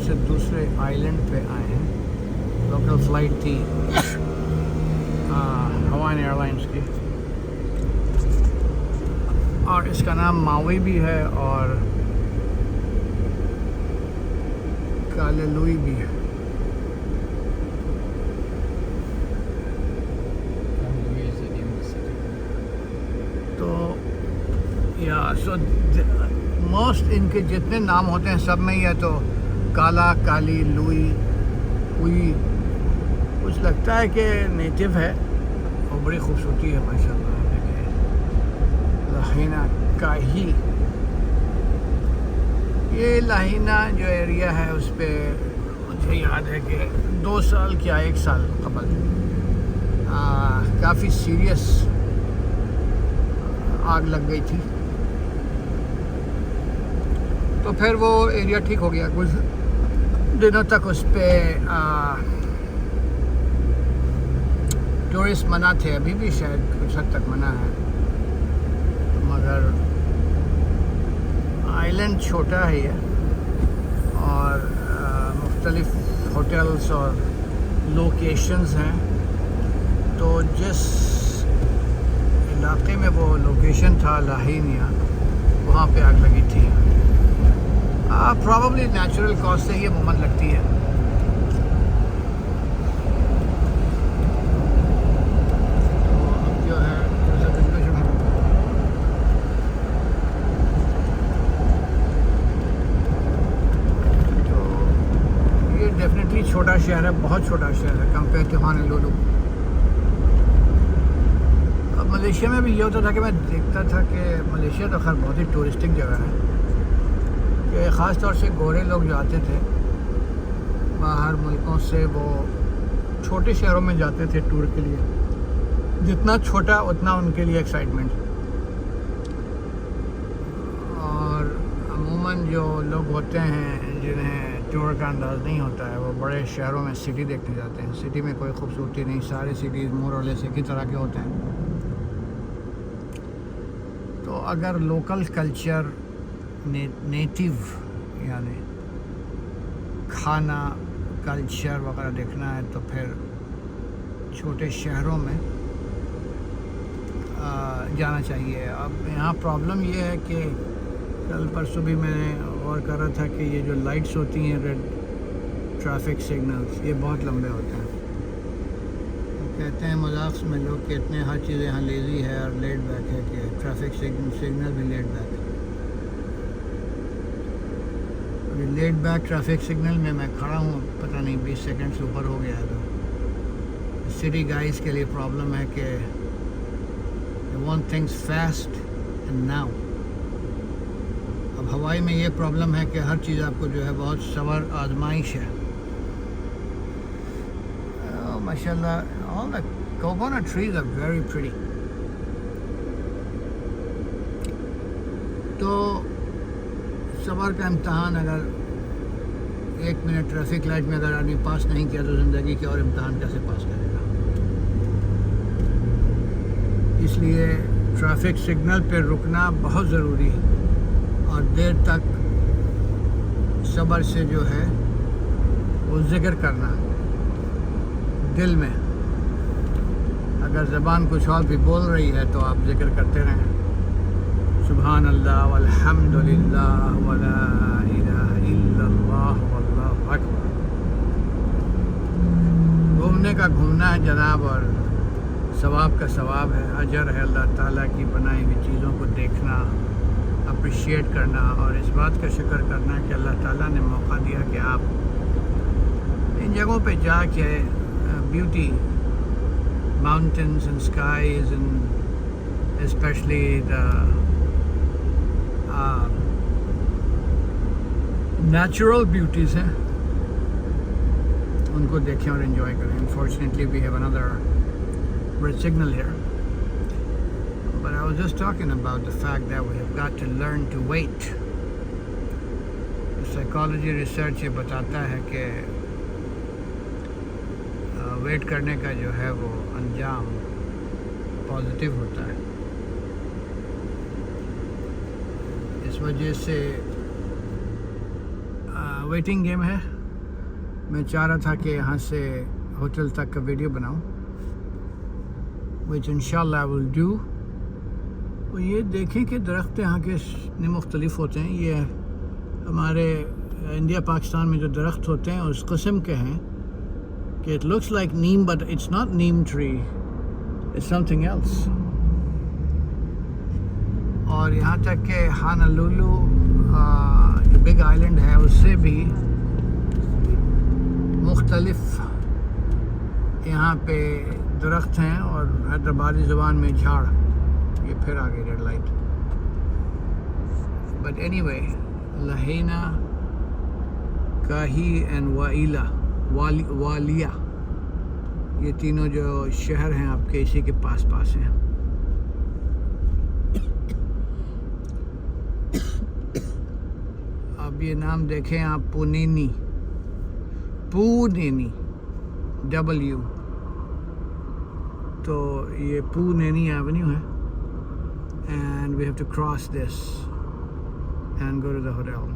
سے دوسرے آئلینڈ پہ آئے ہیں. لوکل فلائٹ تھی ہوائن ایئر لائنس کی, اور اس کا نام ماوی بھی ہے اور کالالوئی بھی ہے. تو سو موسٹ ان کے جتنے نام ہوتے ہیں سب میں یہ تو کالا, کالی, لوئی, ہوئی کچھ لگتا ہے کہ نیٹو ہے, اور بڑی خوبصورتی ہے ماشاء اللہ. دیکھیں لاہینہ کاہی, یہ لاہینہ جو ایریا ہے اس پہ مجھے یاد ہے کہ 2 سال کیا 1 سال قبل کافی سیریس آگ لگ گئی تھی. تو پھر وہ ایریا ٹھیک ہو گیا. کچھ دنوں تک اس پہ ٹورسٹ منع تھے, ابھی بھی شاید کچھ حد تک منع ہے, مگر آئلینڈ چھوٹا ہے یہ, اور مختلف ہوٹلس اور لوکیشنز ہیں. تو جس علاقے میں وہ لوکیشن تھا لاہینیا, وہاں پہ آگ لگی تھی. پرابیبلی نیچرل کاز سے یہ عموماً لگتی ہے. جو ہے تو یہ ڈیفینیٹلی چھوٹا شہر ہے, بہت چھوٹا شہر ہے کمپیئر ٹو ہانولولو. اب ملیشیا میں بھی یہ ہوتا تھا کہ میں دیکھتا تھا کہ ملیشیا تو خیر بہت ہی ٹورسٹک جگہ ہے, کہ خاص طور سے گورے لوگ جو آتے تھے باہر ملکوں سے, وہ چھوٹے شہروں میں جاتے تھے ٹور کے لیے. جتنا چھوٹا اتنا ان کے لیے ایکسائٹمنٹ. اور عموماً جو لوگ ہوتے ہیں جنہیں ٹور کا انداز نہیں ہوتا ہے, وہ بڑے شہروں میں سٹی دیکھنے جاتے ہیں. سٹی میں کوئی خوبصورتی نہیں, سارے سٹیز مور اور لیس ایک ہی طرح کے ہوتے ہیں. تو اگر لوکل کلچر, نیٹیو یعنی کھانا, کلچر وغیرہ دیکھنا ہے تو پھر چھوٹے شہروں میں جانا چاہیے. اب یہاں پرابلم یہ ہے کہ کل پرسوں بھی میں نے غور کر رہا تھا کہ یہ جو لائٹس ہوتی ہیں ریڈ ٹریفک سگنلز, یہ بہت لمبے ہوتے ہیں. کہتے ہیں مذاق میں لوگ کہ اتنے ہر چیز یہاں لیزی ہے اور لیٹ بیک ہے کہ ٹریفک سگنل بھی لیٹ بیک ہے. لیٹ بیک ٹریفک سگنل میں کھڑا ہوں, پتہ نہیں 20 سیکنڈ سے اوپر ہو گیا ہے. تو سٹی گائز کے لیے پرابلم ہے کہ they want things fast and now. اب ہوائی میں یہ پرابلم ہے کہ ہر چیز آپ کو جو ہے بہت صبر آزمائش ہے. ماشاء اللہ all the coconut trees are very pretty. تو صبر کا امتحان, اگر 1 منٹ ٹریفک لائٹ میں اگر آدمی پاس نہیں کیا تو زندگی کے اور امتحان کیسے پاس کرے گا. اس لیے ٹریفک سگنل پہ رکنا بہت ضروری ہے, اور دیر تک صبر سے جو ہے وہ ذکر کرنا دل میں. اگر زبان کچھ اور بھی بول رہی ہے تو آپ ذکر کرتے رہیں, سبحان اللہ والحمد للہ ولا الہ الا اللہ واللہ اکبر. گھومنے کا گھومنا ہے جناب, اور ثواب کا ثواب ہے, اجر ہے اللہ تعالیٰ کی بنائی ہوئی چیزوں کو دیکھنا, اپریشیٹ کرنا, اور اس بات کا شکر کرنا کہ اللہ تعالیٰ نے موقع دیا کہ آپ ان جگہوں پہ جا کے beauty, mountains and skies and especially the natural beauties ہیں, ان کو دیکھیں اور انجوائے کریں. Unfortunately we have another red signal here, but I was just talking about the fact that we have got to learn to wait. Psychology research یہ بتاتا ہے کہ wait کرنے کا جو ہے وہ انجام پازیٹیو ہوتا ہے. اس وجہ سے ویٹنگ گیم ہے. میں چاہ رہا تھا کہ یہاں سے ہوٹل تک کا ویڈیو بناؤں which انشاءاللہ I will do. اور یہ دیکھیں کہ درخت یہاں کے اتنے مختلف ہوتے ہیں. یہ ہمارے انڈیا پاکستان میں جو درخت ہوتے ہیں اس قسم کے ہیں کہ it looks like neem but it's not neem tree, it's something else. اور یہاں تک کہ ہانالولو جو بگ آئلینڈ ہے اس سے بھی مختلف یہاں پہ درخت ہیں اور حیدرآبادی زبان میں جھاڑ. یہ پھر آگے red light. But anyway لہینا کاہی اینڈ والیا یہ تینوں جو شہر ہیں آپ کے اسی کے پاس پاس ہیں. اب یہ نام دیکھیں آپ پونینی W تو یہ پونینی ایونیو ہے and we have to cross this and go to the hotel.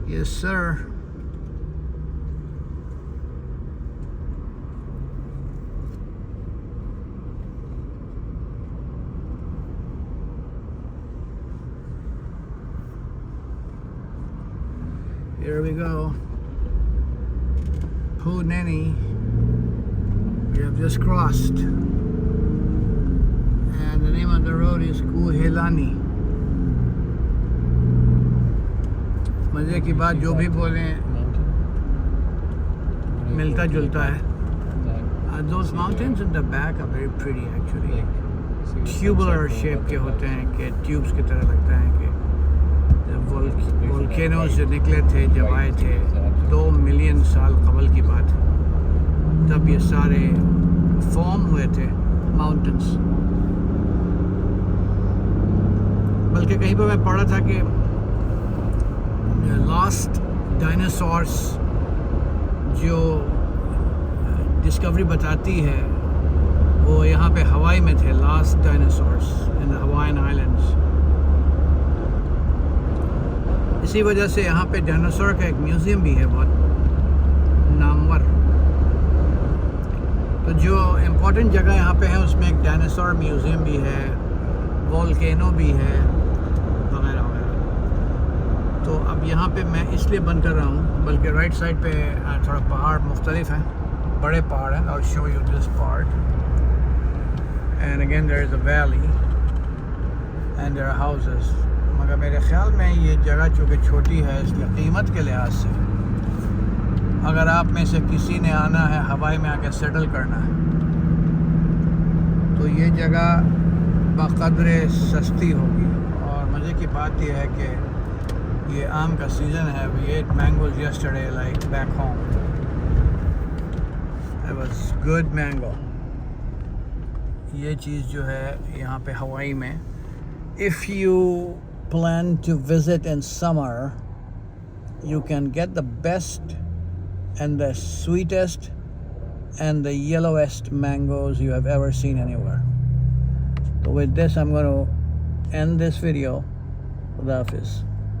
Yes sir. Here we go. Puneni. We have just crossed. And the name of the road is Kuhelani. مزے کی بات جو بھی بولیں ملتا جلتا ہے. Those mountains in the back are very pretty actually. Tubular shape کے ہوتے ہیں کہ ٹیوبس کی طرح لگتا ہے کہ volcanoes جو نکلے تھے جب آئے تھے 2 ملین سال قبل کی بات ہے تب یہ سارے فارم ہوئے تھے ماؤنٹنس. بلکہ کہیں پہ میں پڑھا تھا کہ لاسٹ ڈائناسورس جو ڈسکوری بتاتی ہے وہ یہاں پہ ہوائی میں تھے. لاسٹ ڈائناسورس ان دا ہوائن آئلینڈس. اسی وجہ سے یہاں پہ ڈائناسور کا ایک میوزیم بھی ہے بہت نامور. تو جو امپورٹنٹ جگہ یہاں پہ ہے اس میں ایک ڈائناسور میوزیم بھی ہے, والکینو بھی ہے وغیرہ وغیرہ. تو اب یہاں پہ میں اس لیے بند کر رہا ہوں بلکہ رائٹ سائڈ پہ تھوڑا پہاڑ مختلف ہیں, بڑے پہاڑ ہیں. I'll show you this part. And again there is a valley and there are houses. مگر میرے خیال میں یہ جگہ چونکہ چھوٹی ہے اس کی قیمت کے لحاظ سے اگر آپ میں سے کسی نے آنا ہے ہوائی میں آ کے سیٹل کرنا ہے تو یہ جگہ بقدر سستی ہوگی. اور مزے کی بات یہ ہے کہ یہ آم کا سیزن ہے. We ate mangoes yesterday like back home. It was good mango. یہ چیز جو ہے یہاں پہ ہوائی میں if you plan to visit in summer you can get the best and the sweetest and the yellowest mangoes you have ever seen anywhere. So with this I'm going to end this video. Khuda Hafiz.